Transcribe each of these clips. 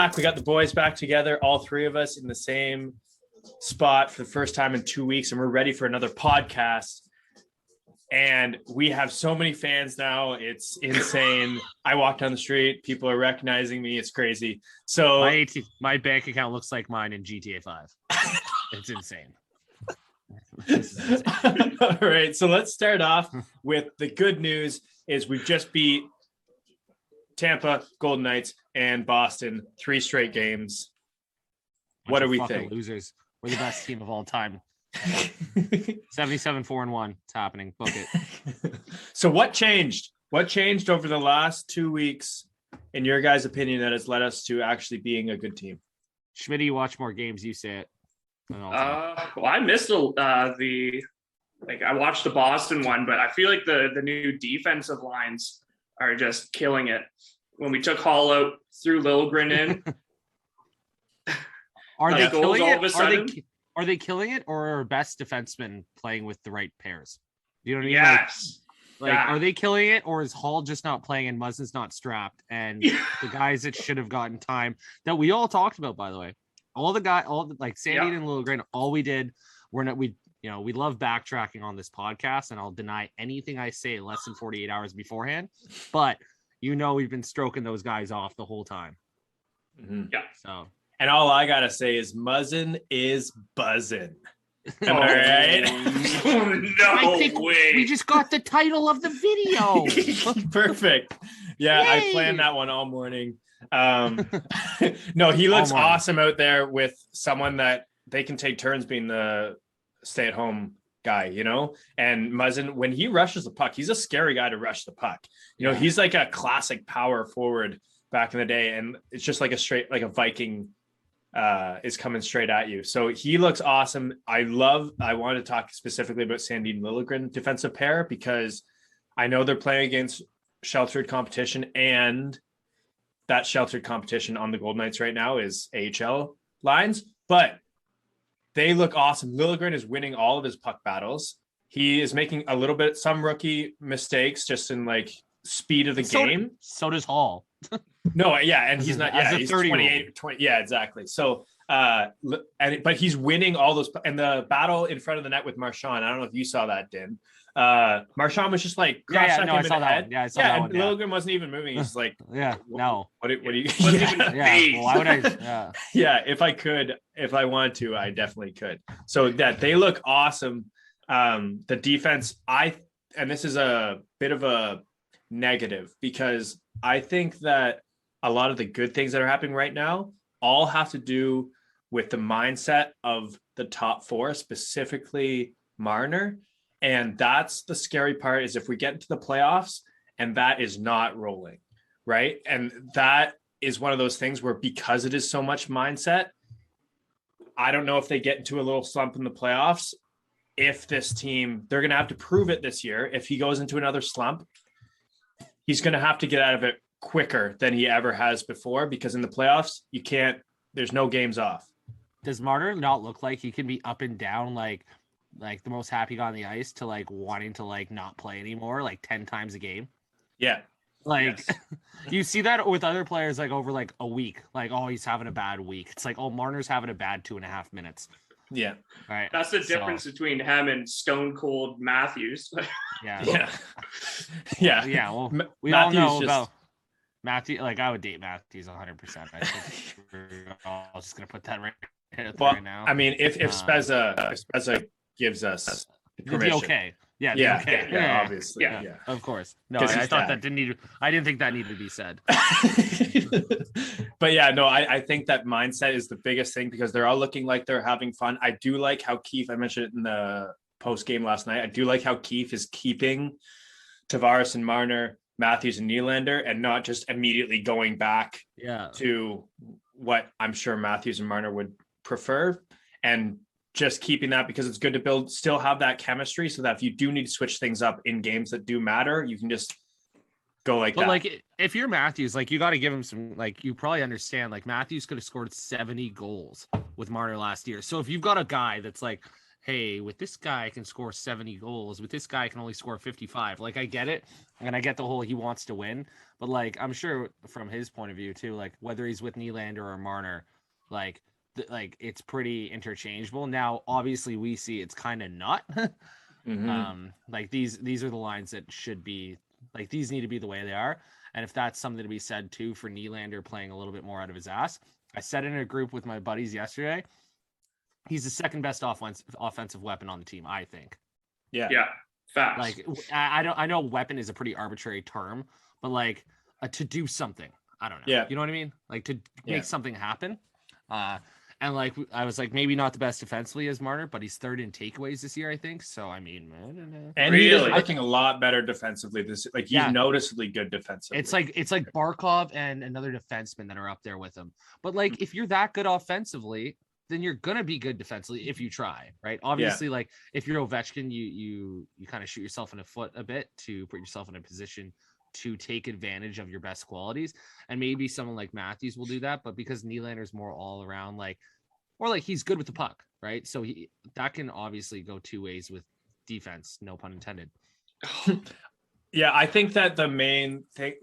back. We got the boys back together, all three of us in the same spot for the first time in 2 weeks, and we're ready for another podcast. And we have so many fans now. It's insane. I walk down the street. People are recognizing me. It's crazy. So my bank account looks like mine in GTA 5. It's insane. All right. So let's start off with the good news is we've just beat Tampa, Golden Knights, and Boston 3 straight games. What do we think? Losers. We're the best team of all time. 77-4-1. It's happening. Book it. So what changed? What changed over the last 2 weeks, in your guys' opinion, that has led us to actually being a good team? Schmitty, you watch more games. You say it. Well, I missed I watched the Boston one, but I feel like the new defensive lines are just killing it. When we took Hall out, threw Liljegren in. Are they killing it? Are they killing it, or are best defensemen playing with the right pairs? You know what I mean? Yes. Are they killing it, or is Hall just not playing and Muzzin's not strapped? And the guys that should have gotten time that we all talked about, by the way, Sandy and Liljegren, all we did, we love backtracking on this podcast, and I'll deny anything I say less than 48 hours beforehand. But we've been stroking those guys off the whole time. Mm-hmm. Yeah. So. And all I gotta say is Muzzin is buzzin'. Am I right? No way. We just got the title of the video. Perfect. Yeah, yay. I planned that one all morning. No, he looks awesome out there with someone that they can take turns being the stay-at-home guy, and Muzzin, when he rushes the puck, he's a scary guy to rush the puck. He's like a classic power forward back in the day, and it's just like a Viking is coming straight at you. So he looks awesome. I want to talk specifically about Sandy and Liljegren defensive pair, because I know they're playing against sheltered competition, and that sheltered competition on the Golden Knights right now is AHL lines, but they look awesome. Liljegren is winning all of his puck battles. He is making some rookie mistakes just in speed of the game. So does Hall. No, yeah, and he's not. Yeah, he's 28, 20. Yeah, exactly. So, but he's winning all those. And the battle in front of the net with Marchand, I don't know if you saw that, Din. Marchand was just cross-checking him in the head. Yeah, I saw that one. Liljegren wasn't even moving. He's like, no. What do you? Well, why would I? Yeah. Yeah, if I wanted to, I definitely could. So that they look awesome. The defense, and this is a bit of a negative, because I think that a lot of the good things that are happening right now all have to do with the mindset of the top 4, specifically Marner. And that's the scary part, is if we get into the playoffs and that is not rolling, right? And that is one of those things where, because it is so much mindset, I don't know if they get into a little slump in the playoffs. If this team, they're going to have to prove it this year. If he goes into another slump, he's going to have to get out of it quicker than he ever has before, because in the playoffs, there's no games off. Does Marner not look like he can be up and down, like the most happy guy on the ice, to wanting to not play anymore, 10 times a game? Yeah. Yes. You see that with other players, over a week, he's having a bad week. It's Marner's having a bad 2.5 minutes. Yeah. All right. That's the difference between him and Stone Cold Matthews. Yeah. Yeah. Well, we all know about Matthew. I would date Matthews 100%. I was just gonna put that right now. I mean, if Spezza gives us permission, okay. Yeah, obviously. Yeah. Of course. No, I thought that I didn't think that needed to be said. But yeah, no, I think that mindset is the biggest thing, because they're all looking like they're having fun. I do like how Keefe, I mentioned it in the post game last night, I do like how Keefe is keeping Tavares and Marner, Matthews and Nylander, and not just immediately going back to what I'm sure Matthews and Marner would prefer, and just keeping that, because it's good to still have that chemistry, so that if you do need to switch things up in games that do matter, you can just go that. But if you're Matthews, you got to give him some, you probably understand, Matthews could have scored 70 goals with Marner last year. So if you've got a guy that's hey, with this guy I can score 70 goals, with this guy I can only score 55. Like I get it, and I get the whole he wants to win, but like I'm sure from his point of view too, like whether he's with Nylander or Marner, like it's pretty interchangeable. Now obviously we see it's kind of not. Like these are the lines that should be, like these need to be the way they are. And if that's something to be said too for Nylander playing a little bit more out of his ass, I said in a group with my buddies yesterday, he's the second best offensive weapon on the team, I think. Yeah. Facts. Like I know weapon is a pretty arbitrary term, but like to do something, I don't know. Yeah. You know what I mean? Like to make something happen. And like I was like, maybe not the best defensively as Marner, but he's third in takeaways this year, I think. So I mean, I don't know. And really? He's looking a lot better defensively. Like he's noticeably good defensively. It's like Barkov and another defenseman that are up there with him. But like if you're that good offensively, then you're gonna be good defensively if you try, right? Obviously, like if you're Ovechkin, you kind of shoot yourself in the foot a bit to put yourself in a position to take advantage of your best qualities. And maybe someone like Matthews will do that, but because Nylander's more all around, like he's good with the puck, right? So that can obviously go two ways with defense, no pun intended. Yeah, I think that the main thing,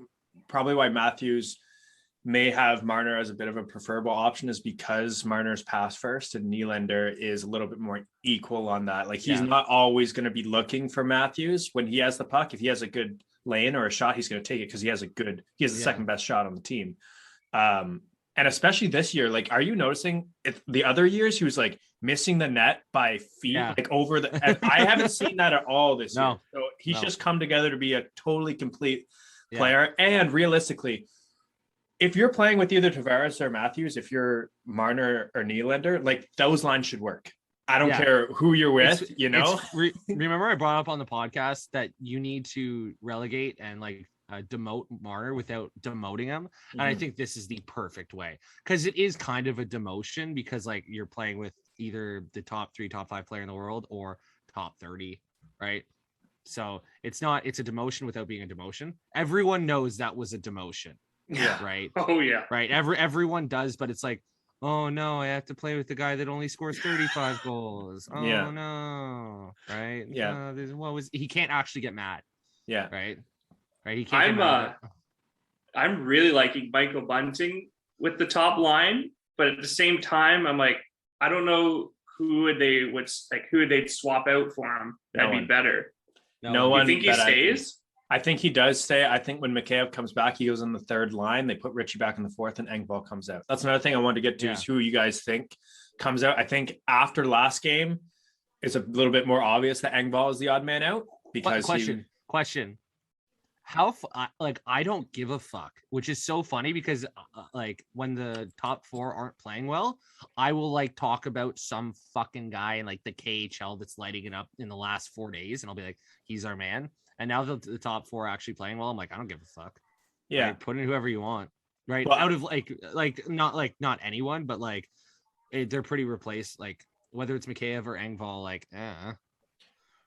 probably why Matthews may have Marner as a bit of a preferable option, is because Marner's pass first and Nylander is a little bit more equal on that. Like he's not always going to be looking for Matthews when he has the puck. If he has a good lane or a shot, he's going to take it because he has the second best shot on the team. And especially this year, like, are you noticing the other years he was like missing the net by feet, like over the, I haven't seen that at all this year. So he's just come together to be a totally complete player. And realistically, if you're playing with either Tavares or Matthews, if you're Marner or Nylander, like those lines should work. I don't care who you're with, remember I brought up on the podcast that you need to relegate and like demote Marner without demoting him. And I think this is the perfect way, because it is kind of a demotion, because like you're playing with either the top 3, top 5 player in the world or top 30, right? So it's a demotion without being a demotion. Everyone knows that was a demotion. Yeah. Right. Oh yeah. Right. Everyone does, but it's like, oh no, I have to play with the guy that only scores 35 goals. Oh no. Right. Yeah. He can't actually get mad. Yeah. Right. He can't. I'm really liking Michael Bunting with the top line, but at the same time, I'm like, I don't know who they'd swap out for him. That'd be better. No one. You think he stays? I think he does stay. I think when Mikheyev comes back, he goes on the third line. They put Ritchie back in the fourth, and Engvall comes out. That's another thing I wanted to get to is who you guys think comes out. I think after last game, it's a little bit more obvious that Engvall is the odd man out because question. How I don't give a fuck, which is so funny because like when the top 4 aren't playing well, I will like talk about some fucking guy in like the KHL that's lighting it up in the last 4 days, and I'll be like, he's our man. And now that the top 4 are actually playing well, I'm like, I don't give a fuck. Yeah, right? Put in whoever you want, right? Well, out of not anyone, but like they're pretty replaced. Like whether it's Mikheyev or Engvall, like.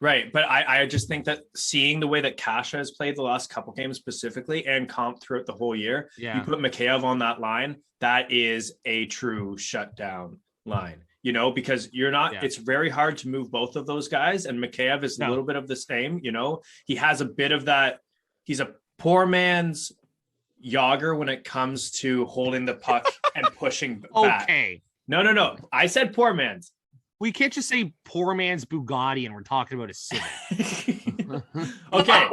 Right, but I just think that seeing the way that Kasha has played the last couple games specifically and comp throughout the whole year, you put Mikheyev on that line, that is a true shutdown line. You know, because you're not, it's very hard to move both of those guys. And Mikheyev is a little bit of the same, you know, he has a bit of that. He's a poor man's Yager when it comes to holding the puck and pushing back. Okay. No. I said poor man's. We can't just say poor man's Bugatti and we're talking about a city. Okay.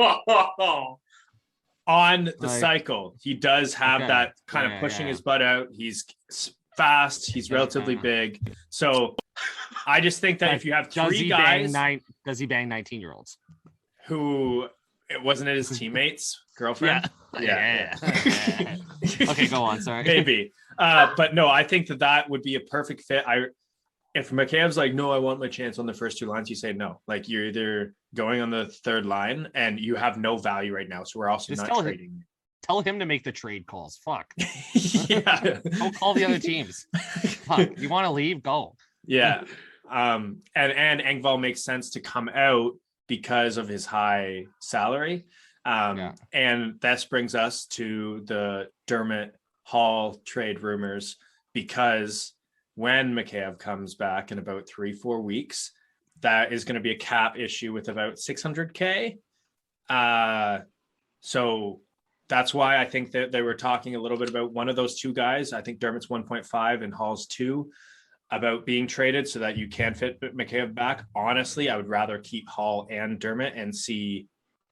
On the cycle, he does have that kind of pushing his butt out. He's fast. He's relatively big. So I just think that if you have 3 guys, does he bang 19-year-olds? Who wasn't it his teammates, girlfriend? Yeah. Okay, go on. Sorry. Maybe. But no, I think that would be a perfect fit. If Mikheyev's like, no, I want my chance on the first 2 lines, you say no. Like you're either going on the third line and you have no value right now. So we're also just not trading. Tell him to make the trade calls. Fuck. Yeah. Don't call the other teams. Fuck. You want to leave? Go. Yeah. And Engvall makes sense to come out because of his high salary. And this brings us to the Dermot Hall trade rumors, because when Mikheyev comes back in about 3-4 weeks, that is going to be a cap issue with about 600K. So that's why I think that they were talking a little bit about one of those two guys. I think Dermot's 1.5 and Hall's 2 about being traded so that you can fit Mikheyev back. Honestly, I would rather keep Hall and Dermot and see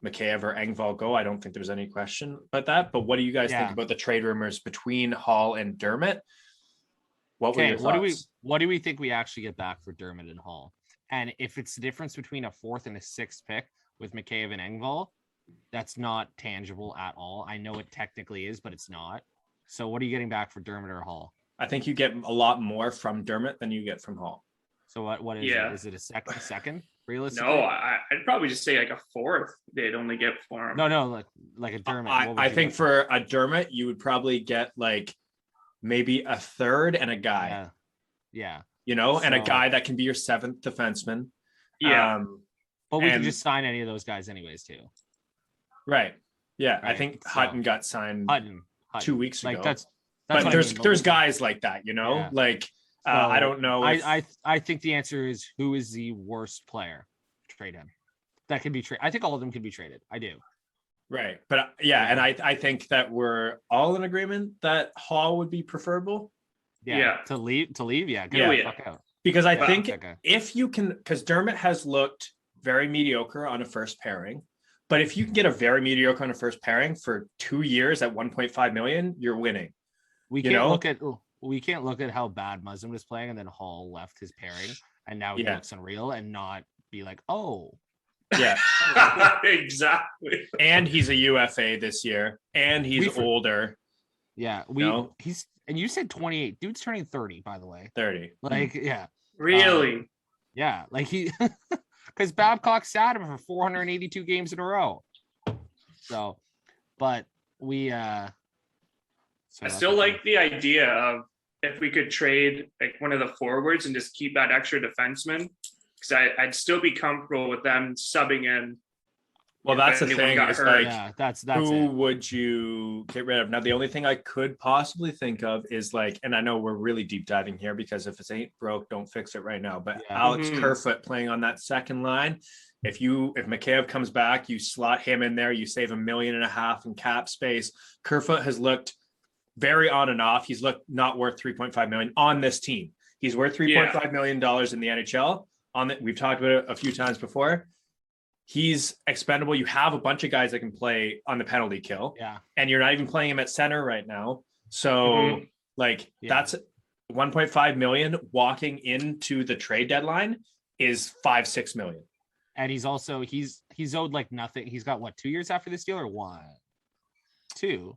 Mikheyev or Engvall go. I don't think there's any question about that. But what do you guys think about the trade rumors between Hall and Dermot? What were your thoughts? What do we think we actually get back for Dermot and Hall? And if it's the difference between a 4th and a 6th pick with Mikheyev and Engvall, that's not tangible at all. I know it technically is, but it's not. So what are you getting back for Dermot or Hall? I think you get a lot more from Dermot than you get from Hall. So what is it? Is it a second realistically? No, I'd probably just say like a 4th they'd only get for him. No, like a Dermot. I think for a Dermot, you would probably get like maybe a 3rd and a guy. Yeah. You know, and a guy that can be your 7th defenseman. Yeah. But we can just sign any of those guys anyways too. Right. Yeah. Right. I think Hutton got signed Hutton 2 weeks ago. Like that's but there's guys like that, you know, like I don't know. I think the answer is who is the worst player to trade him that can be traded. I think all of them can be traded. I do. Right. But and I think that we're all in agreement that Hall would be preferable. Yeah. To leave. Yeah. Get the fuck out. Because I think if you can, because Dermot has looked very mediocre on a first pairing. But if you can get a very mediocre on a first pairing for 2 years at 1.5 million, you're winning. We can't look at how bad Muzzin was playing and then Hall left his pairing and now he looks unreal and not be like, oh. Yeah. Exactly. And he's a UFA this year and he's older. Yeah. And you said 28. Dude's turning 30, by the way. 30. Like, yeah. Really? Yeah. Like because Babcock sat him for 482 games in a row. So, but we I still like the idea of if we could trade like one of the forwards and just keep that extra defenseman, because I'd still be comfortable with them subbing in. Well, that's the thing. It's like, that's who it. would you get rid of? Now, the only thing I could possibly think of is like, and I know we're really deep diving here because if it ain't broke, don't fix it right now. But Alex Kerfoot playing on that second line. If Mikheyev comes back, you slot him in there, you save $1.5 million in cap space. Kerfoot has looked very on and off. He's looked not worth 3.5 million on this team. He's worth $3.5 million in the NHL. We've talked about it a few times before. He's expendable. You have a bunch of guys that can play on the penalty kill. Yeah. And you're not even playing him at center right now. So that's 1.5 million walking into the trade deadline is 5-6 million. And he's also he's owed like nothing. He's got what, 2 years after this deal or 1? 2.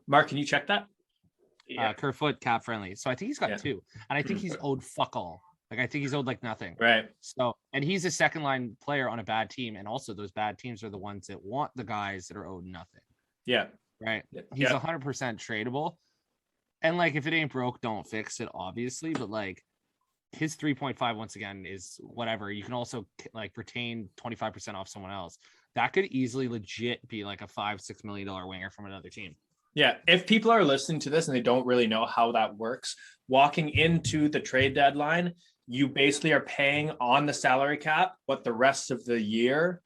Mark, can you check that? Kerfoot cap friendly. So I think he's got 2. And I think he's owed fuck all. Like I think he's owed like nothing. Right. So and he's a second line player on a bad team. And also those bad teams are the ones that want the guys that are owed nothing. Yeah. Right. He's 100% tradable. And like if it ain't broke, don't fix it, obviously. But like his 3.5 once again is whatever. You can also like retain 25% off someone else. That could easily legit be like a $5-6 million winger from another team. Yeah. If people are listening to this and they don't really know how that works, walking into the trade deadline, you basically are paying on the salary cap what the rest of the year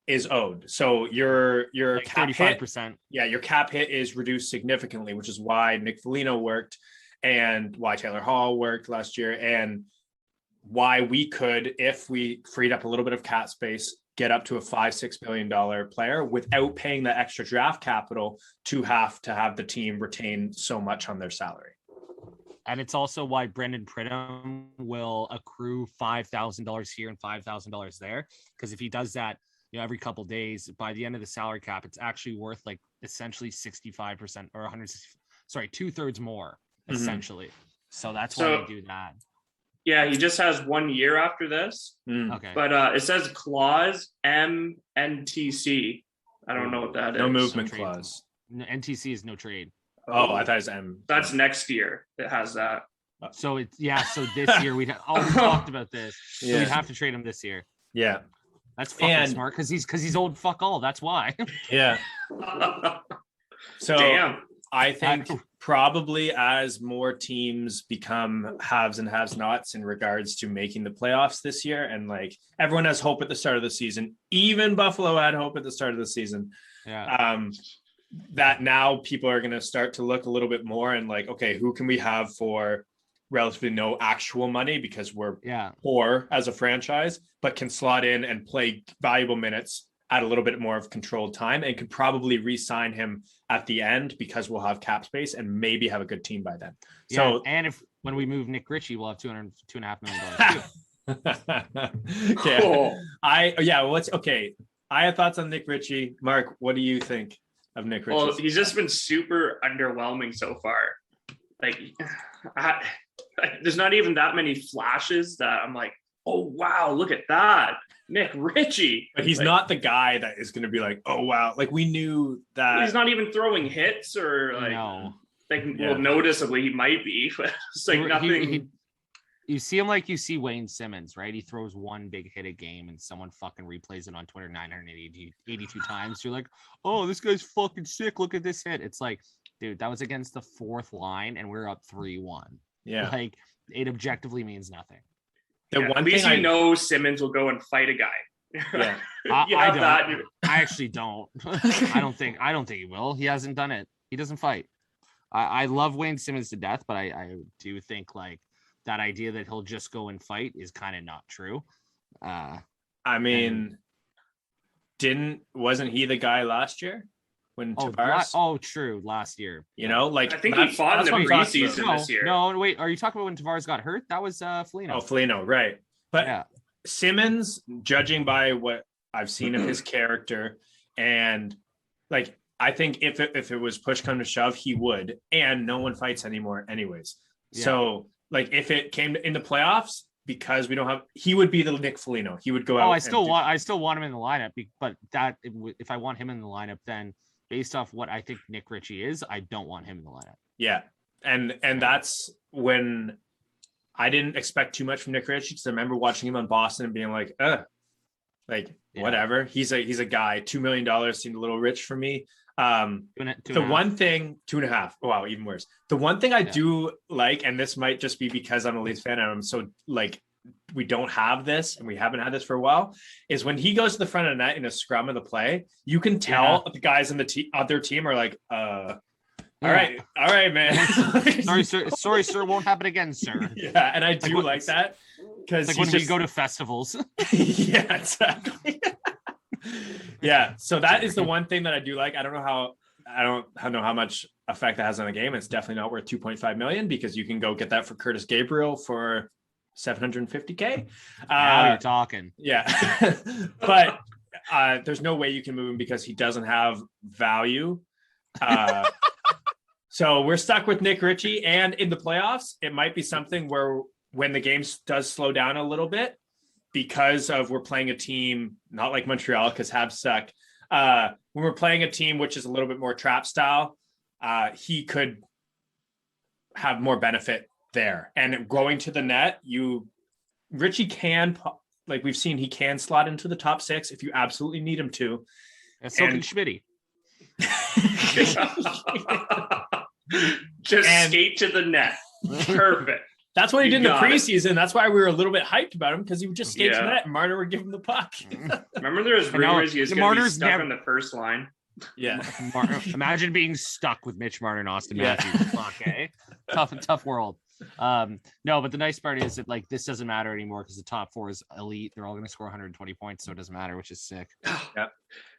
is owed. So your like cap 35%. Hit, your cap hit is reduced significantly, which is why Nick Foligno worked and why Taylor Hall worked last year and why we could, if we freed up a little bit of cap space, get up to a $5-6 million player without paying the extra draft capital to have the team retain so much on their salary. And it's also why Brendan Pridham will accrue $5,000 here and $5,000 there. Because if he does that, every couple of days, by the end of the salary cap, it's actually worth like essentially 65% or 2/3 more, essentially. So that's why we do that. Yeah, he just has 1 year after this. Okay. But it says clause MNTC. I don't know what that is. No movement clause. NTC is no trade. Oh, I thought it was M. That's next year. It has that. So so this year we talked about this. So we'd have to trade him this year. Yeah. That's fucking smart because he's old fuck all. That's why. Yeah. So damn. I think probably as more teams become haves and has nots in regards to making the playoffs this year, and like everyone has hope at the start of the season, even Buffalo had hope at the start of the season. That now people are going to start to look a little bit more and like, okay, who can we have for relatively no actual money because we're poor as a franchise, but can slot in and play valuable minutes at a little bit more of controlled time, and could probably re-sign him at the end because we'll have cap space and maybe have a good team by then. So, and if when we move Nick Ritchie, we'll have $2.5 million too. Cool. Okay. I have thoughts on Nick Ritchie. Mark, what do you think of Nick Ritchie? Well, he's just been super underwhelming so far. Like, there's not even that many flashes that I'm like, oh wow, look at that, Nick Ritchie. But he's not the guy that is going to be like, oh wow, like we knew that. He's not even throwing hits or like, well, noticeably he might be, but it's like nothing. You see him like you see Wayne Simmons, right? He throws one big hit a game and someone fucking replays it on Twitter 982 times. You're like, oh, this guy's fucking sick. Look at this hit. It's like, dude, that was against the fourth line and we're up 3-1. Yeah. Like, it objectively means nothing. At least Simmons will go and fight a guy. Yeah. I actually don't. I don't think he will. He hasn't done it. He doesn't fight. I love Wayne Simmons to death, but I do think like that idea that he'll just go and fight is kind of not true. I mean, wasn't he the guy last year when Tavares? True, last year. You know, like I think he fought in the preseason this year. No, wait, are you talking about when Tavares got hurt? That was Foligno. Oh, Foligno, right? But Simmons, judging by what I've seen of his character, and like I think if it was push come to shove, he would, and no one fights anymore, anyways. Yeah. So like if it came in the playoffs, because we don't have, he would be the Nick Foligno. He would go out. I still want him in the lineup, but if I want him in the lineup, then based off what I think Nick Ritchie is, I don't want him in the lineup. Yeah, and that's when I didn't expect too much from Nick Ritchie, because I remember watching him on Boston and being like, whatever. He's a guy. $2 million seemed a little rich for me. One thing, 2.5. Wow, even worse. The one thing I do like, and this might just be because I'm a Leafs fan and I'm so like, we don't have this and we haven't had this for a while, is when he goes to the front of the net in a scrum of the play, you can tell the guys in the other team are like, all right, man. sorry, sir, won't happen again, sir. Yeah, and I do like that, because like when we go to festivals. Yeah, exactly. Yeah, so that is the one thing that I do like. I don't know how much effect that has on the game. It's definitely not worth 2.5 million, because you can go get that for Curtis Gabriel for $750K. Now you're talking. Yeah. But there's no way you can move him because he doesn't have value. So we're stuck with Nick Ritchie, and in the playoffs, it might be something where when the game does slow down a little bit, because of we're playing a team, not like Montreal, because Habs suck. When we're playing a team which is a little bit more trap style, he could have more benefit there. And going to the net, Ritchie can, like we've seen, he can slot into the top 6 if you absolutely need him to. And so can Schmitty. Skate to the net. Perfect. That's what he did in the preseason. That's why we were a little bit hyped about him, because he would just skate to the net and Marner would give him the puck. Remember there was rumors he was going to be stuck on the first line? Yeah. Imagine being stuck with Mitch Marner and Austin Matthews. Fuck, eh? Tough world. No, but the nice part is that like this doesn't matter anymore, because the top 4 is elite. They're all going to score 120 points, so it doesn't matter, which is sick. Yeah.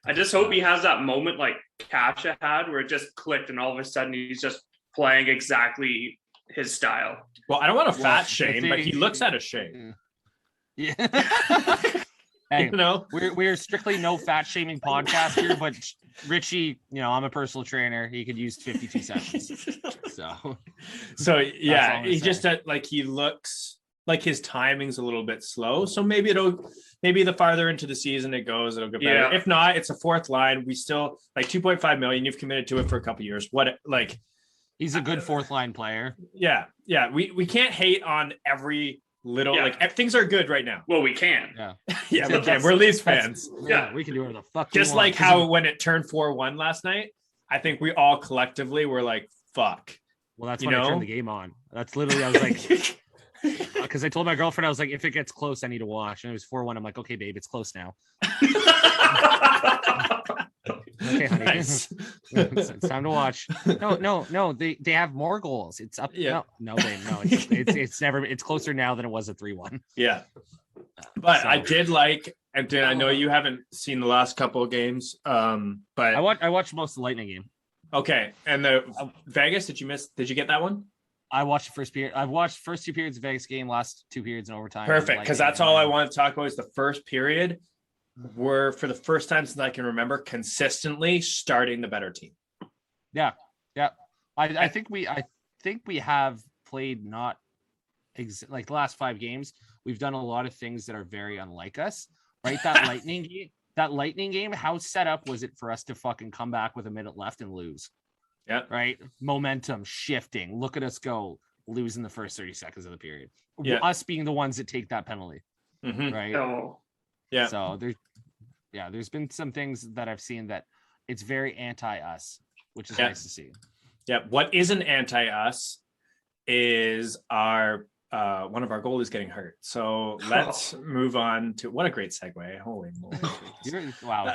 I just hope he has that moment like Kasha had, where it just clicked and all of a sudden he's just playing exactly his style. Well, I don't want to fat shame, but he looks at a shame. Yeah. Hey, we're strictly no fat shaming podcast here, but Ritchie, I'm a personal trainer. He could use 52 seconds. So yeah, he just like, he looks like his timing's a little bit slow. So maybe the farther into the season it goes, it'll get better. Yeah. If not, it's a fourth line. We still like 2.5 million. You've committed to it for a couple of years. He's a good fourth line player. Yeah. We can't hate on every little like things are good right now. Well, we can. Yeah, we can. We're Leafs fans. Yeah, we can do whatever the fuck. Just like how when it turned 4-1 last night, I think we all collectively were like, "Fuck." Well, that's when I turned the game on. That's literally, I was like, because I told my girlfriend, I was like, if it gets close, I need to watch. And it was 4-1. I'm like, okay, babe, it's close now. Okay, honey. Nice. It's time to watch. No. They have more goals. It's up. Yeah. No, babe. No, it's never. It's closer now than it was at 3-1. Yeah. But so. I did like, and I know you haven't seen the last couple of games. But I watched most of the Lightning game. Okay, and the Vegas, did you get that one? I watched the first period. I've watched first 2 periods of Vegas game, last 2 periods in overtime. Perfect, because that's all I want to talk about is the first period. We're, for the first time since I can remember, consistently starting the better team. Yeah. I think we have played not like the last 5 games. We've done a lot of things that are very unlike us, right? That Lightning game, how set up was it for us to fucking come back with a minute left and lose? Yeah. Right. Momentum shifting. Look at us go, lose in the first 30 seconds of the period. Yeah. Us being the ones that take that penalty. Mm-hmm. Right. Oh. Yeah. So there's been some things that I've seen that it's very anti-us, which is nice to see. Yeah. What isn't anti-us is our one of our goalies getting hurt. So let's move on to, what a great segue. Holy moly. You're incredible.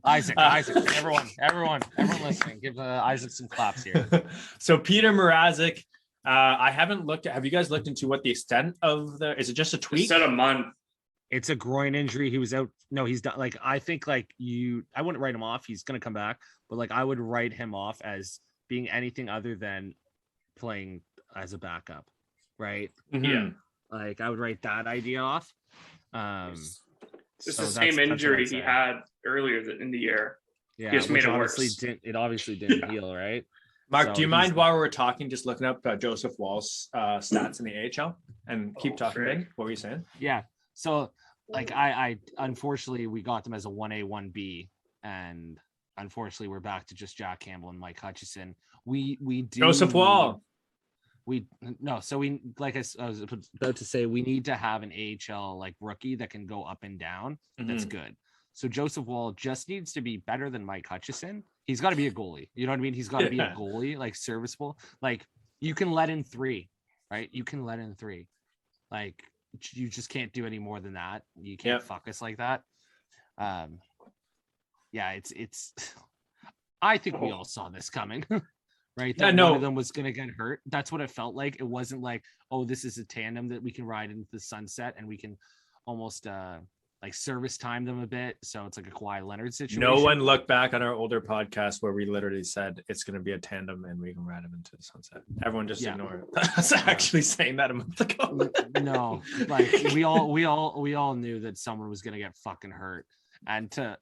Isaac, everyone listening, give Isaac some claps here. So Peter Mrazek, have you guys looked into what the extent of is it just a tweak? It's at a month. It's a groin injury. He was out. No, he's done. Like, I think I wouldn't write him off. He's going to come back, but like, I would write him off as being anything other than playing as a backup. Right. Mm-hmm. Yeah. Like, I would write that idea off. It's the same injury he had earlier in the year. Yeah. He just made it worse. It obviously didn't heal, right? Mark, So do you mind while we're talking, just looking up Joseph Wall's stats in the AHL and keep talking? Ben? What were you saying? Yeah. So like, I unfortunately we got them as a 1A, 1B, and unfortunately we're back to just Jack Campbell and Mike Hutchison. We do Joseph Wall. So we, like I was about to say, we need to have an AHL like rookie that can go up and down. That's good. So Joseph Wall just needs to be better than Mike Hutchison. He's got to be a goalie. You know what I mean? He's got to be a goalie, like serviceable. Like, you can let in 3, right? You can let in 3. Like, you just can't do any more than that. You can't fuck us like that. It's I think we all saw this coming. Right, that one of them was going to get hurt. That's what it felt like. It wasn't like, oh, this is a tandem that we can ride into the sunset and we can almost like service time them a bit. So it's like a Kawhi Leonard situation. No one looked back on our older podcast where we literally said it's going to be a tandem and we can ride them into the sunset. Everyone just ignored it. I was actually saying that a month ago. No, like we all knew that someone was going to get fucking hurt, and to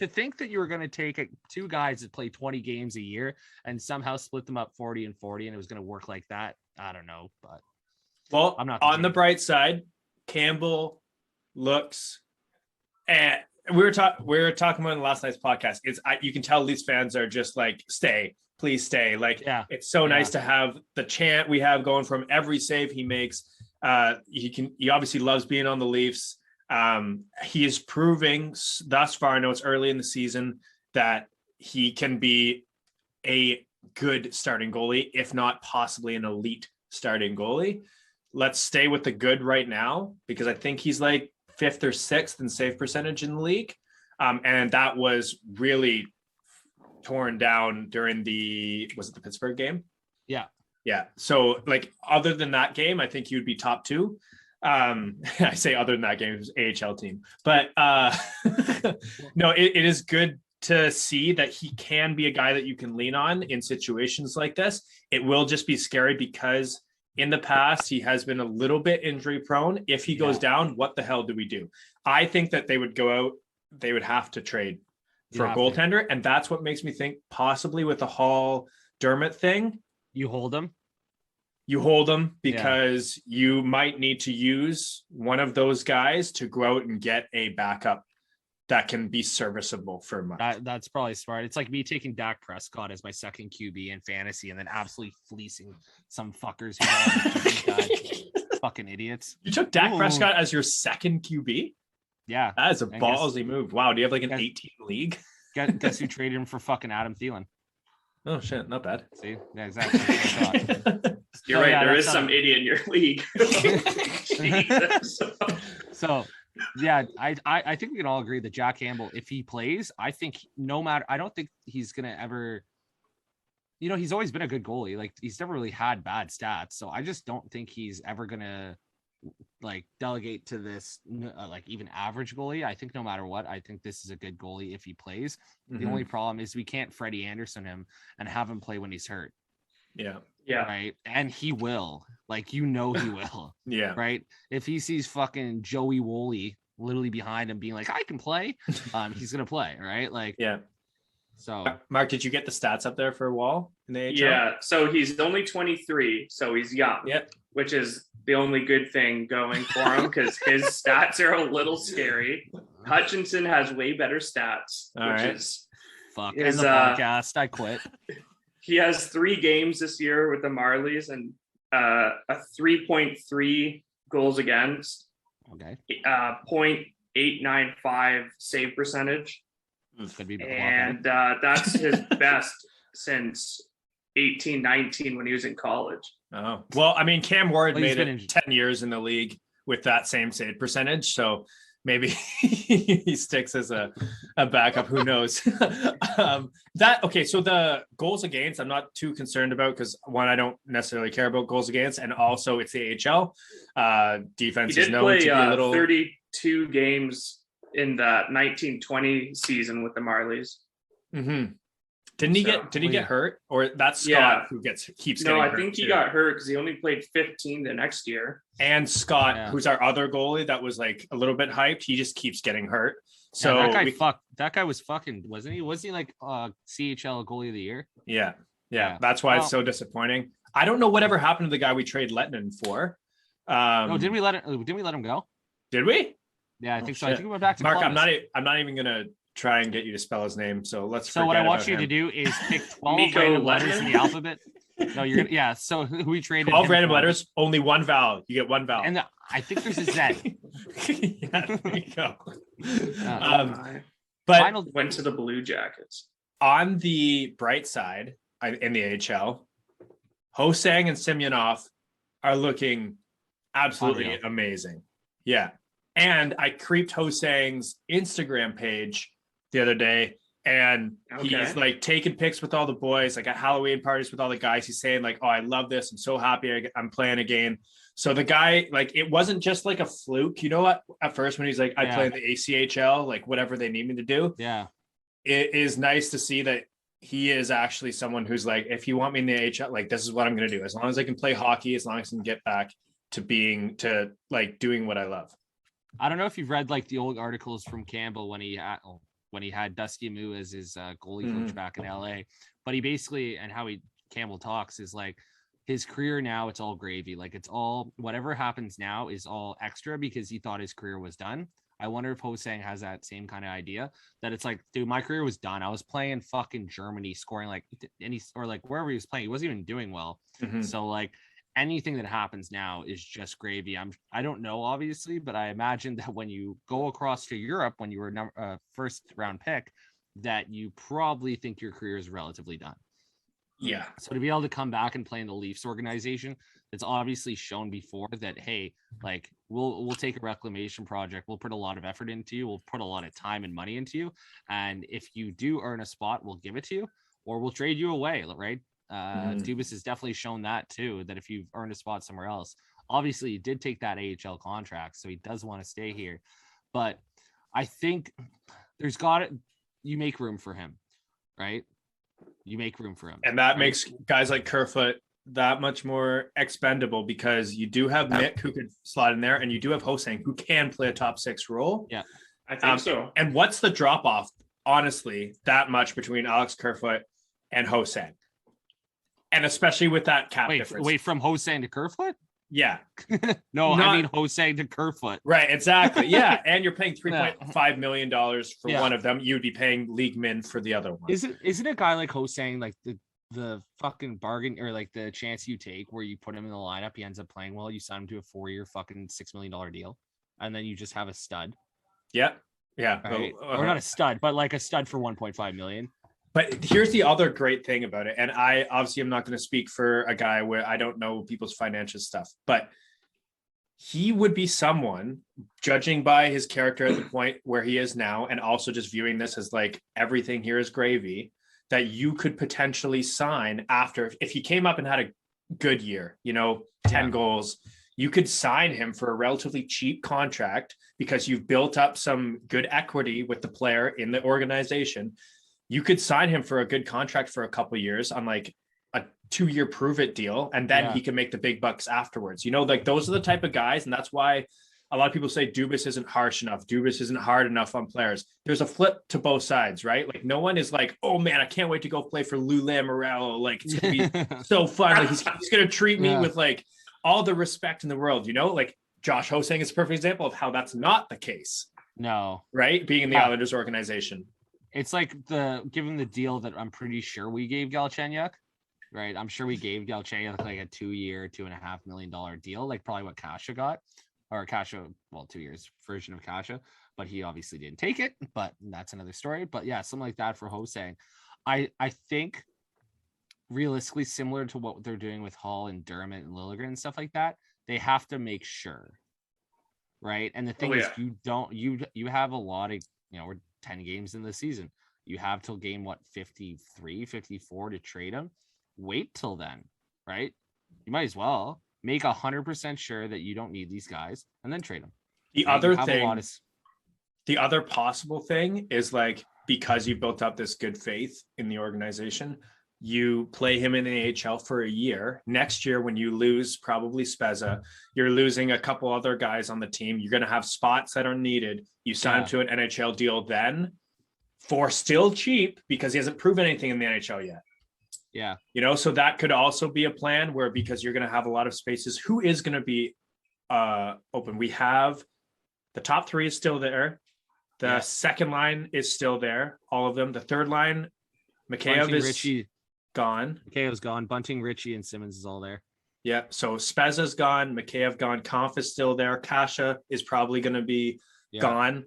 think that you were going to take 2 guys that play 20 games a year and somehow split them up 40 and 40 and it was going to work like that, I don't know. But well, I'm not on the bright side. Campbell looks, and we were talking about in last night's podcast. You can tell these fans are just like, stay, please stay. Like, it's so nice to have the chant we have going from every save he makes. He obviously loves being on the Leafs. He is proving thus far, I know it's early in the season, that he can be a good starting goalie, if not possibly an elite starting goalie. Let's stay with the good right now, because I think he's like 5th or 6th in save percentage in the league. And that was really torn down during was it the Pittsburgh game? Yeah. Yeah. So like, other than that game, I think he would be top 2. I say other than that game, it was AHL team, but no, it is good to see that he can be a guy that you can lean on in situations like this. It will just be scary because in the past he has been a little bit injury prone. If he goes down, what the hell do we do? I think that they would go out, they would have to trade for a goaltender. And that's what makes me think possibly with the Hall Dermot thing, you hold him because you might need to use one of those guys to go out and get a backup that can be serviceable for a month. That's probably smart. It's like me taking Dak Prescott as my second QB in fantasy and then absolutely fleecing some fuckers who fucking idiots. You took Dak Prescott as your second QB? Yeah. That is a ballsy move. Wow. Do you have like an 18 league? Guess who traded him for fucking Adam Thielen? Oh shit, not bad. See, yeah, exactly. You're right. There is some idiot in your league. Jesus. So, yeah, I think we can all agree that Jack Campbell, if he plays, I think I don't think he's gonna ever. He's always been a good goalie. Like he's never really had bad stats. So I just don't think he's ever gonna like delegate to this like even average goalie. I think no matter what, I think this is a good goalie if he plays. The only problem is we can't Freddie Anderson him and have him play when he's hurt. Yeah. Right. And he will. Like he will. Yeah. Right. If he sees fucking Joey Woolley literally behind him being like, I can play, he's gonna play. Right. Like yeah. So Mark, did you get the stats up there for Wall in the AHL? Yeah. So he's only 23, so he's young. Yep. Which is the only good thing going for him because his stats are a little scary. Hutchinson has way better stats, is fuck in the podcast. I quit. He has 3 games this year with the Marlies and a 3.3 goals against. Okay. 0.895 save percentage. Could be and that's his best since 18-19 when he was in college. Oh, well, I mean, Cam Ward made it 10 years in the league with that same save percentage. So maybe he sticks as a backup. Who knows? So the goals against, I'm not too concerned about because one, I don't necessarily care about goals against, and also it's the AHL. Defense is known to be a little 32 games in that 1920 season with the Marlies. Mm-hmm. Did he get hurt, or that's Scott who keeps getting hurt? No, I think he got hurt because he only played 15 the next year. And Scott, who's our other goalie that was like a little bit hyped, he just keeps getting hurt. So that guy was fucking, wasn't he? Was he like CHL goalie of the year? Yeah. That's why it's so disappointing. I don't know whatever happened to the guy we traded Lettinen for. Did we let him go? Did we? Yeah, I think so. Shit. I think we went back to Mark. Columbus. I'm not even gonna try and get you to spell his name. So let's. So what I want you to do is pick 12 random letters in the alphabet. No, you're gonna. Yeah. So we traded 12 random letters, only one vowel. You get one vowel. And I think there's a Z. Yeah, there you go. But final went to the Blue Jackets. On the bright side, in the AHL, Ho-Sang and Semyonov are looking absolutely amazing. Yeah. And I creeped Ho-Sang's Instagram page the other day, and he's like taking pics with all the boys, like at Halloween parties with all the guys. He's saying like, "Oh, I love this. I'm so happy I'm playing again." So the guy, like, it wasn't just like a fluke. You know what? At first, when he's like, "I play in the ACHL, like whatever they need me to do." Yeah, it is nice to see that he is actually someone who's like, if you want me in the AHL, like this is what I'm going to do. As long as I can play hockey, as long as I can get back to doing what I love. I don't know if you've read like the old articles from Campbell when he had Dusty Moo as his goalie coach back in LA, but he basically, and how Campbell talks is like his career now, it's all gravy. Like it's all, whatever happens now is all extra because he thought his career was done. I wonder if Ho-Sang has that same kind of idea that it's like, dude, my career was done. I was playing fucking Germany, scoring like or like wherever he was playing, he wasn't even doing well. So like anything that happens now is just gravy. I don't know, obviously, but I imagine that when you go across to Europe, when you were first round pick, that you probably think your career is relatively done. Yeah. So to be able to come back and play in the Leafs organization, it's obviously shown before that, hey, like we'll take a reclamation project. We'll put a lot of effort into you. We'll put a lot of time and money into you. And if you do earn a spot, we'll give it to you, or we'll trade you away, right? Dubas has definitely shown that too, that if you've earned a spot somewhere else, obviously he did take that AHL contract, so he does want to stay here. But I think you make room for him, right? You make room for him. And that makes guys like Kerfoot that much more expendable because you do have Mick who could slot in there, and you do have Ho-Sang who can play a top 6 role. Yeah, I think so. And what's the drop off, honestly, that much between Alex Kerfoot and Ho-Sang? And especially with that cap difference. Wait, from Ho-Sang to Kerfoot? Yeah. I mean Ho-Sang to Kerfoot. Right, exactly. Yeah, and you're paying $3.5 million for one of them. You'd be paying league min for the other one. Isn't a guy like Ho-Sang like the fucking bargain, or like the chance you take where you put him in the lineup, he ends up playing well, you sign him to a 4-year fucking $6 million deal, and then you just have a stud. Yeah. Right? Or not a stud, but like a stud for $1.5 million. But here's the other great thing about it. And I obviously am not going to speak for a guy where I don't know people's financial stuff, but he would be someone, judging by his character at the point where he is now, and also just viewing this as like everything here is gravy, that you could potentially sign after, if he came up and had a good year, 10 goals, you could sign him for a relatively cheap contract because you've built up some good equity with the player in the organization. You could sign him for a good contract for a couple of years on like a 2-year prove it deal. And then he can make the big bucks afterwards. Like those are the type of guys. And that's why a lot of people say Dubas isn't harsh enough. Dubas isn't hard enough on players. There's a flip to both sides, right? Like no one is like, oh man, I can't wait to go play for Lou Lamoriello. Like it's going to be so fun. Like he's going to treat me with like all the respect in the world, like Josh Hosang is a perfect example of how that's not the case. No. Right? Being in the Islanders organization. It's like given the deal that I'm pretty sure we gave Galchenyuk, right? I'm sure we gave Galchenyuk like a 2-year, $2.5 million deal, like probably what Kasha got, or Kasha, 2 years version of Kasha, but he obviously didn't take it, but that's another story. But yeah, something like that for Hosang. I think realistically similar to what they're doing with Hall and Dermot and Liljegren and stuff like that, they have to make sure, right? And the thing is, you have a lot of, we're 10 games in the season. You have till game 53, 54 to trade them. Wait till then, right? You might as well make 100% sure that you don't need these guys and then trade them. The other possible thing is like, because you built up this good faith in the organization, you play him in the AHL for a year. Next year, when you lose probably Spezza, you're losing a couple other guys on the team. You're going to have spots that are needed. You sign him to an NHL deal then for still cheap because he hasn't proven anything in the NHL yet. Yeah. So that could also be a plan where, because you're going to have a lot of spaces, who is going to be open? We have the top 3 is still there. The second line is still there. All of them. The third line, Mikheyev is Ritchie. Gone. Mikheyev's gone. Bunting, Ritchie, and Simmons is all there. Yeah. So Spezza's gone. Mikheyev gone. Kampf is still there. Kasha is probably going to be gone.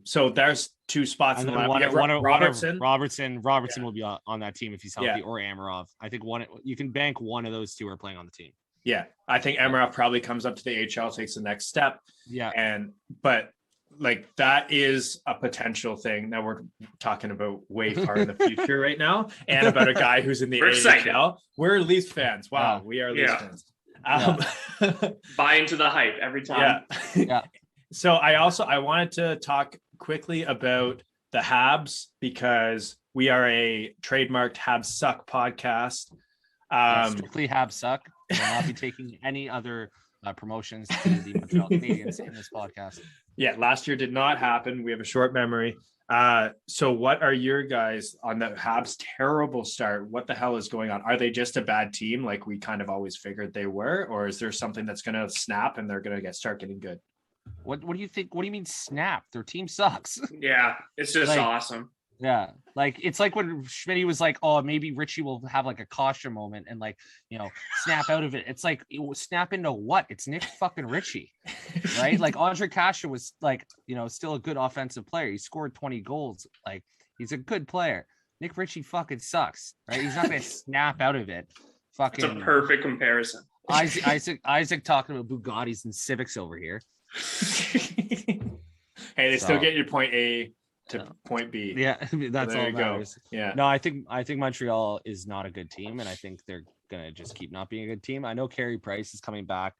So there's 2 spots in the line. Robertson will be on that team if he's healthy, or Amarov. I think you can bank one of those 2 are playing on the team. Yeah. I think Amarov probably comes up to the AHL, takes the next step. Yeah. But like that is a potential thing. Now we're talking about way far in the future right now, and about a guy who's in the AHL. We're Leafs fans. Wow, we are Leafs fans. Buy into the hype every time. Yeah. So I wanted to talk quickly about the Habs, because we are a trademarked Habs Suck podcast. Strictly Habs Suck. We'll not be taking any other promotions to the Montreal Canadiens in this podcast. Yeah, last year did not happen. We have a short memory. So what are your guys on the Habs' terrible start? What the hell is going on? Are they just a bad team like we kind of always figured they were? Or is there something that's going to snap and they're going to start getting good? What do you think? What do you mean snap? Their team sucks. Yeah, it's just awesome. Yeah, like it's like when Schmitty was like, "Oh, maybe Ritchie will have like a Kasha moment and snap out of it." It's like, snap into what? It's Nick fucking Ritchie, right? Like Andre Kasha was like, still a good offensive player. He scored 20 goals. Like he's a good player. Nick Ritchie fucking sucks, right? He's not gonna snap out of it. Fucking. It's a perfect comparison. Isaac talking about Bugattis and Civics over here. Hey, they still get your point A to point B. Yeah, that's all that matters. Yeah. No, I think Montreal is not a good team, and I think they're gonna just keep not being a good team. I know Carey Price is coming back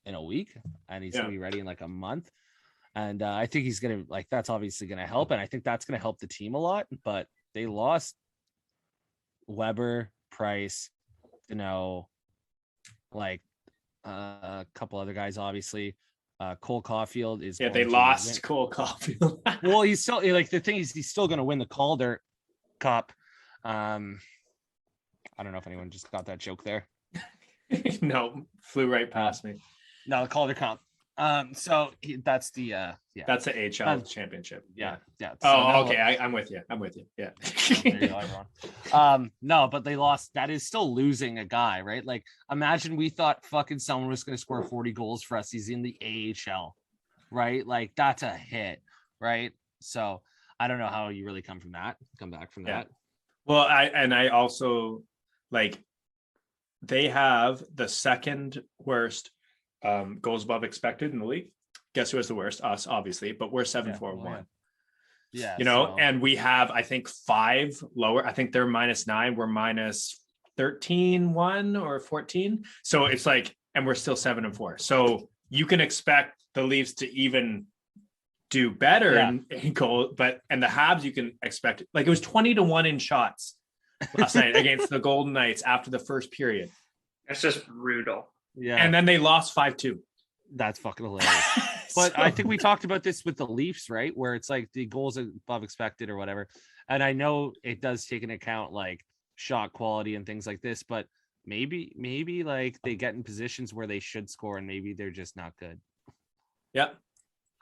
in a week, and he's gonna be ready in like a month. And I think he's gonna that's obviously gonna help, and I think that's gonna help the team a lot. But they lost Weber, Price, a couple other guys, obviously. Cole Caulfield is they lost Cole Caulfield. Well, he's still the thing is he's still going to win the Calder Cup. I don't know if anyone just got that joke there. No, flew right past me. No, the Calder Cup. So that's the that's the HL championship. Yeah. So okay. I'm with you. Yeah. There you go, everyone. No, but they lost. That is still losing a guy, right? Like, imagine we thought fucking someone was going to score 40 goals for us. He's in the AHL, right? Like, that's a hit, right? So I don't know how you really come back from that. Well, I also like they have the second worst goals above expected in the league. Guess who has the worst? Us, obviously, but we're 7-4-1. Yeah, and we have, I think, 5 lower. I think they're -9. We're -13-1 or 14. So it's like, and we're still 7-4. So you can expect the Leafs to even do better in goal, and the Habs you can expect, like it was 20-1 in shots last night against the Golden Knights after the first period. It's just brutal. Yeah, and then they lost 5-2. That's fucking hilarious. But I think we talked about this with the Leafs, right? Where it's like the goals above expected or whatever. And I know it does take into account like shot quality and things like this, but maybe like they get in positions where they should score and maybe they're just not good. Yep.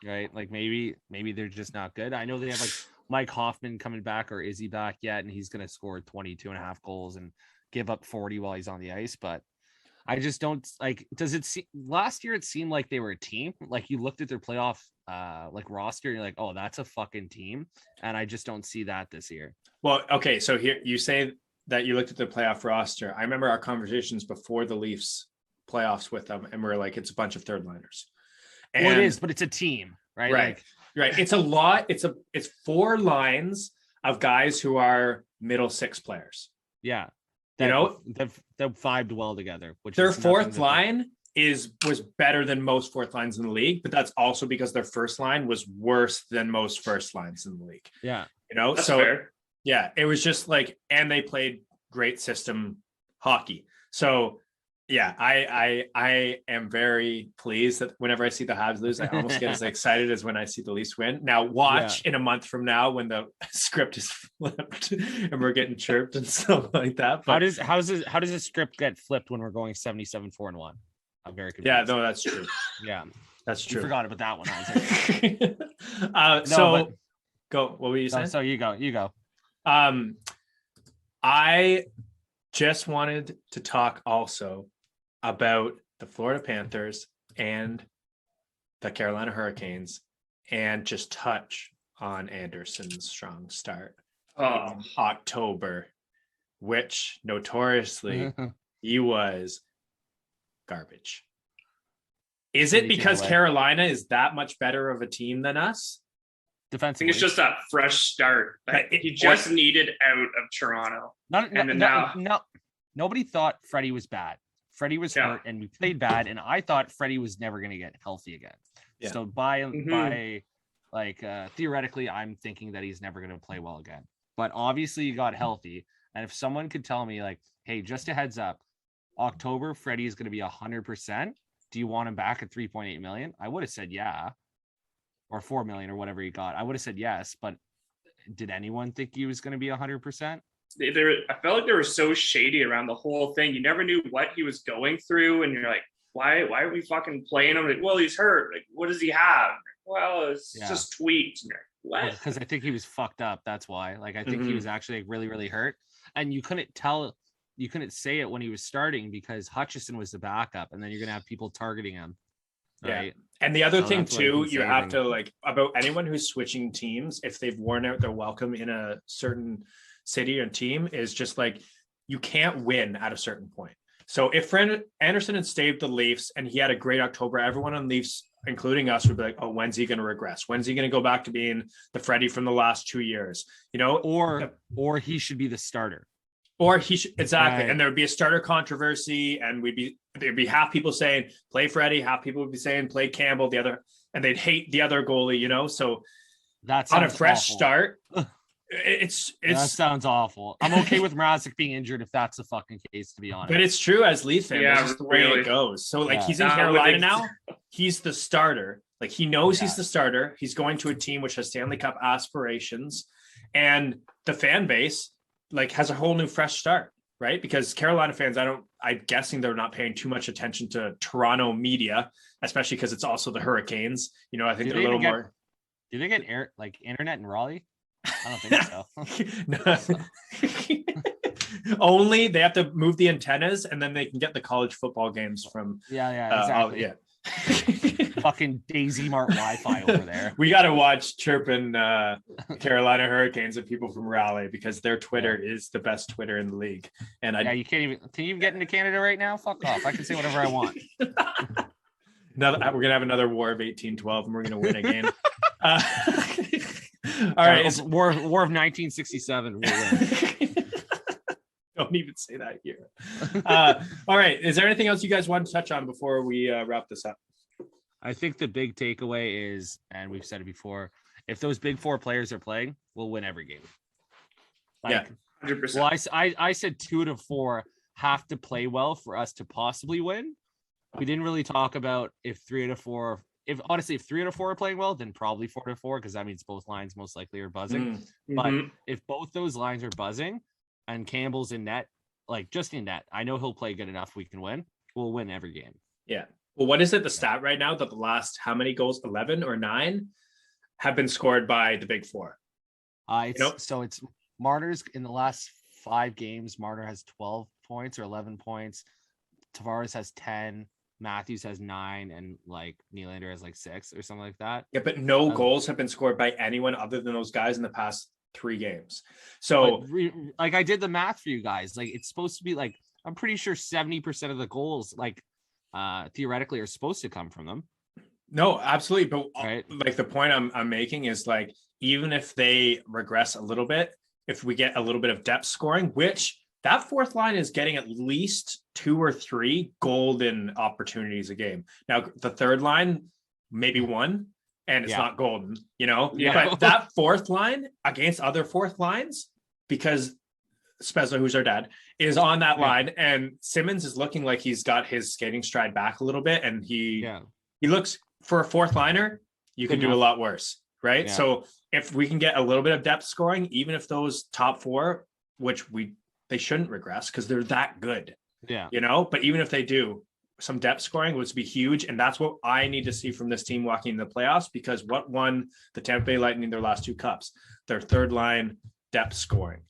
Right. Like maybe they're just not good. I know they have like Mike Hoffman coming back, or is he back yet? And he's going to score 22.5 goals and give up 40 while he's on the ice. But I just don't like, does it seem last year it seemed like they were a team? Like you looked at their playoff like roster and you're like, oh, that's a fucking team. And I just don't see that this year. Well, okay. So here you say that you looked at the playoff roster. I remember our conversations before the Leafs playoffs with them, and we're like, it's a bunch of third liners. Well, it is, but it's a team, right? Right. Right. It's a lot. It's 4 lines of guys who are middle 6 players. Yeah. The 5 dwell together, which their fourth line was better than most fourth lines in the league, but that's also because their first line was worse than most first lines in the league. Yeah. That's fair. Yeah, it was just like, and they played great system hockey. So yeah, I am very pleased that whenever I see the Habs lose, I almost get as excited as when I see the Leafs win. Now watch in a month from now when the script is flipped and we're getting chirped and stuff like that. But how does the script get flipped when we're going 77-4-1? I'm very confused. Yeah, no, that's true. Yeah, that's true. You forgot about that one. Go. What were you saying? So you go. I just wanted to talk also about the Florida Panthers and the Carolina Hurricanes and just touch on Anderson's strong start in October, which notoriously he was garbage. Is it because Carolina is that much better of a team than us? I think it's just that fresh start. He just needed out of Toronto. Nobody thought Freddie was bad. Freddie was hurt and we played bad. And I thought Freddie was never going to get healthy again. Yeah. So theoretically, I'm thinking that he's never going to play well again. But obviously he got healthy. And if someone could tell me like, hey, just a heads up, October, Freddie is going to be 100%. Do you want him back at 3.8 million? I would have said, yeah. Or 4 million or whatever he got. I would have said yes, but did anyone think he was going to be 100%? I felt like they were so shady around the whole thing. You never knew what he was going through, and you're like, why are we fucking playing him? Like, well, he's hurt. Like, what does he have? Well, it's just tweets. What? Because I think he was fucked up. That's why. Like, I think he was actually like, really, really hurt, and you couldn't say it when he was starting because Hutchison was the backup, and then you're gonna have people targeting him. Right. Yeah. And the other thing too, you have to like about anyone who's switching teams, if they've worn out their welcome in a certain city or team, is just like you can't win at a certain point. So if Anderson had stayed the Leafs and he had a great October, everyone on Leafs, including us, would be like, oh, when's he going to regress? When's he going to go back to being the Freddie from the last 2 years? Or he should be the starter. Or he should, exactly. Right. And there would be a starter controversy, and there'd be half people saying play Freddie, half people would be saying play Campbell, and they'd hate the other goalie, so that's on a fresh awful. Start. That sounds awful. I'm okay with Mrazek being injured if that's the fucking case, to be honest. But it's true as Leaf fan. That's just the way it goes. So he's in Carolina now. He's the starter. Like he knows he's the starter. He's going to a team which has Stanley Cup aspirations, and the fan base has a whole new fresh start, right? Because Carolina fans, I'm guessing they're not paying too much attention to Toronto media, especially because it's also the Hurricanes. I think they're a little more. Do they get internet in Raleigh? I don't think so. Only they have to move the antennas, and then they can get the college football games from. Exactly. Fucking Daisy Mart Wi-Fi over there. We got to watch chirping Carolina Hurricanes and people from Raleigh because their Twitter is the best Twitter in the league. And you can't even. Can you get into Canada right now? Fuck off! I can say whatever I want. We're gonna have another war of 1812, and we're gonna win again. All right, war of 1967. We'll win. Don't even say that here. All right, is there anything else you guys want to touch on before we wrap this up? I think the big takeaway is, and we've said it before, if those big four players are playing, we'll win every game. 100%. Well, I said 2 out of 4 have to play well for us to possibly win. We didn't really talk about if 3 out of 4. If 3 out of 4 are playing well, then probably 4 out of 4 because that means both lines most likely are buzzing. But if both those lines are buzzing and Campbell's in net, like just in net, I know he'll play good enough. We can win. We'll win every game. Yeah. Well, what is it? The stat right now that the last how many goals? 11 or 9 have been scored by the big four. So it's Marner's in the last 5 games. Marner has 12 points or 11 points. Tavares has 10. Matthews has 9, and like Nylander has like 6 or something like that. Yeah, but no goals have been scored by anyone other than those guys in the past 3 games. So, like I did the math for you guys. Like it's supposed to be like I'm pretty sure 70% of the goals, like theoretically, are supposed to come from them. No, absolutely. But right? like the point I'm making is like even if they regress a little bit, if we get a little bit of depth scoring, which that fourth line is getting at least 2 or 3 golden opportunities a game. Now, the third line, maybe 1, and it's not golden, But that fourth line against other fourth lines, because Spezza, who's our dad, is on that line, and Simmons is looking like he's got his skating stride back a little bit, and he looks for a fourth liner, you can do a lot worse, right? Yeah. So if we can get a little bit of depth scoring, even if those top 4, which they shouldn't regress because they're that good. Yeah. But even if they do, some depth scoring would be huge. And that's what I need to see from this team walking in the playoffs, because what won the Tampa Bay Lightning their last 2 cups? Their third line depth scoring.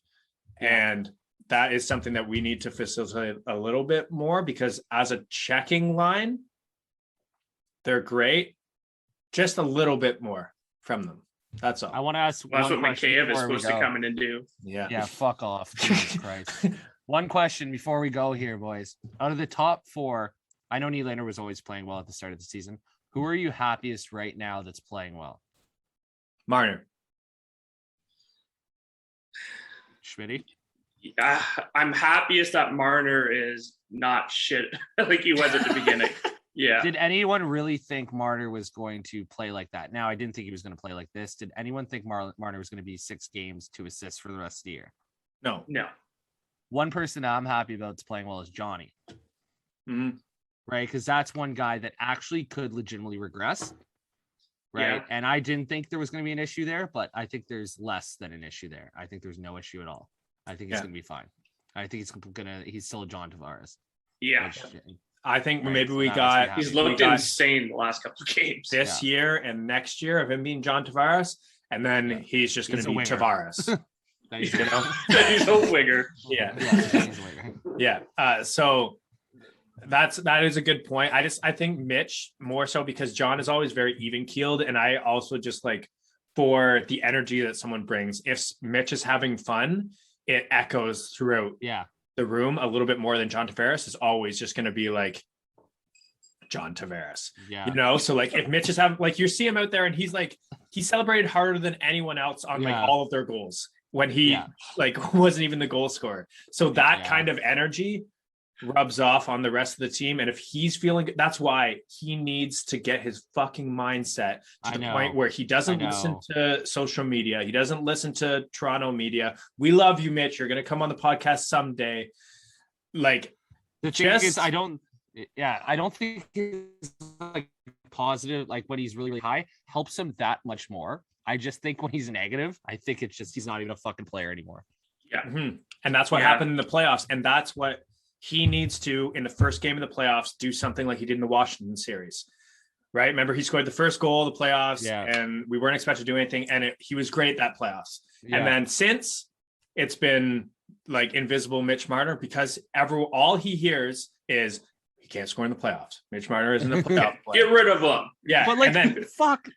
And that is something that we need to facilitate a little bit more, because as a checking line, they're great. Just a little bit more from them. That's all. I want to ask. That's what Mikheyev is supposed to come in and do. Yeah. Fuck off. Jesus Christ. One question before we go here, boys. Out of the top 4, I know Nylander was always playing well at the start of the season. Who are you happiest right now that's playing well? Marner. Schmitty? I'm happiest that Marner is not shit like he was at the beginning. Yeah. Did anyone really think Marner was going to play like that? Now, I didn't think he was going to play like this. Did anyone think Marner was going to be 6 games, 2 assists for the rest of the year? No. One person that I'm happy about is playing well is Johnny. Mm-hmm. Right? Because that's one guy that actually could legitimately regress. Right? Yeah. And I didn't think there was going to be an issue there, but I think there's less than an issue there. I think there's no issue at all. I think he's going to be fine. I think he's still a John Tavares. Yeah. I think maybe he's looked insane the last couple of games this year and next year of him being John Tavares, and then he's just going to be Tavares. He's a winger. Yeah. So that is a good point. I think Mitch more so because John is always very even keeled, and I also just like for the energy that someone brings. If Mitch is having fun, it echoes throughout. The room a little bit more than John Tavares is always just going to be like John Tavares, So like if Mitch is having, like you see him out there and he's like, he celebrated harder than anyone else on like all of their goals when he like wasn't even the goal scorer. So that kind of energy rubs off on the rest of the team. And if he's feeling, that's why he needs to get his fucking mindset to the point where he doesn't listen to social media. He doesn't listen to Toronto media. We love you, Mitch. You're going to come on the podcast someday. Like the thing is, I don't think his like positive, like when he's really, really high helps him that much more. I just think when he's negative, I think it's just, he's not even a fucking player anymore. Yeah. Mm-hmm. And that's what happened in the playoffs. And that's what he needs to, in the first game of the playoffs, do something like he did in the Washington series, right? Remember, he scored the first goal of the playoffs and we weren't expected to do anything. And he was great that playoffs. Yeah. And then since it's been like invisible Mitch Marner because all he hears is he can't score in the playoffs. Mitch Marner isn't a playoff player. Get rid of him. Yeah, but like, and then, fuck,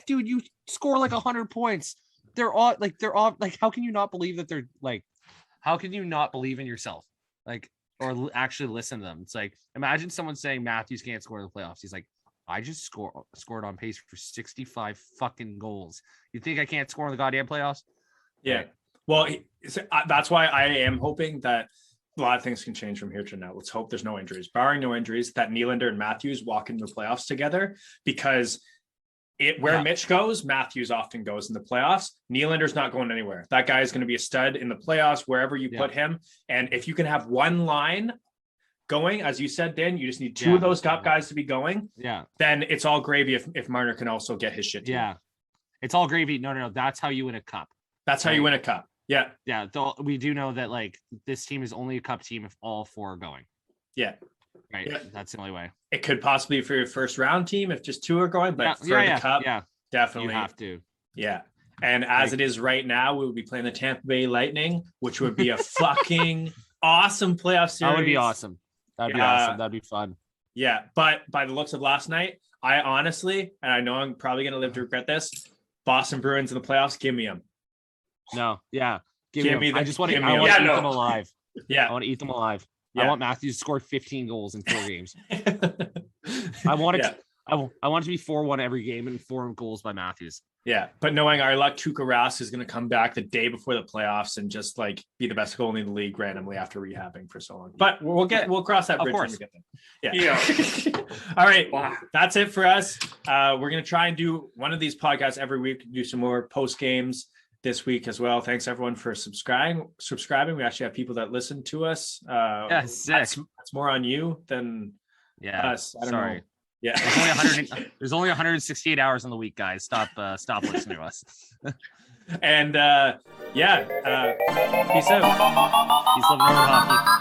dude, you score like 100 points. They're all like, how can you not believe that they're like, how can you not believe in yourself? Like, or actually listen to them. It's like, imagine someone saying Matthews can't score in the playoffs. He's like, I just scored on pace for 65 fucking goals. You think I can't score in the goddamn playoffs? Yeah. Right. Well, that's why I am hoping that a lot of things can change from here to now. Let's hope there's no injuries. Barring no injuries, that Nylander and Matthews walk into the playoffs together, because where Mitch goes, Matthews often goes in the playoffs. Nylander's not going anywhere. That guy is going to be a stud in the playoffs, wherever you put him. And if you can have one line going, as you said, Dan, you just need two of those top guys to be going. Yeah. Then it's all gravy if Marner can also get his shit together. Yeah. It's all gravy. No. That's how you win a cup. That's how you win a cup. Yeah. Yeah. We do know that like this team is only a cup team if all four are going. Yeah. Right. Yeah. That's the only way. It could possibly be for your first round team if just two are going, but for the cup, definitely you have to. Yeah. And as it is right now, we would be playing the Tampa Bay Lightning, which would be a fucking awesome playoff series. That would be awesome. That'd be awesome. That'd be fun. Yeah. But by the looks of last night, I honestly, and I know I'm probably going to live to regret this, Boston Bruins in the playoffs, give me them. No. Yeah. Give me them. I just want to eat them alive. Yeah. I want to eat them alive. Yeah. I want Matthews to score 15 goals in 4 games. I want it. I want it to be 4-1 every game and 4 goals by Matthews. Yeah, but knowing our luck, Tuukka Rask is going to come back the day before the playoffs and just like be the best goalie in the league randomly after rehabbing for so long. But we'll cross that bridge when we get there. Yeah. All right. Wow. That's it for us. We're going to try and do one of these podcasts every week. Do some more post games this week as well. Thanks everyone for subscribing. We actually have people that listen to us. Sick. That's more on you than us. I don't know. Yeah. There's only 168 hours in the week, guys. Stop listening to us. And peace out. Peace, love, and hockey.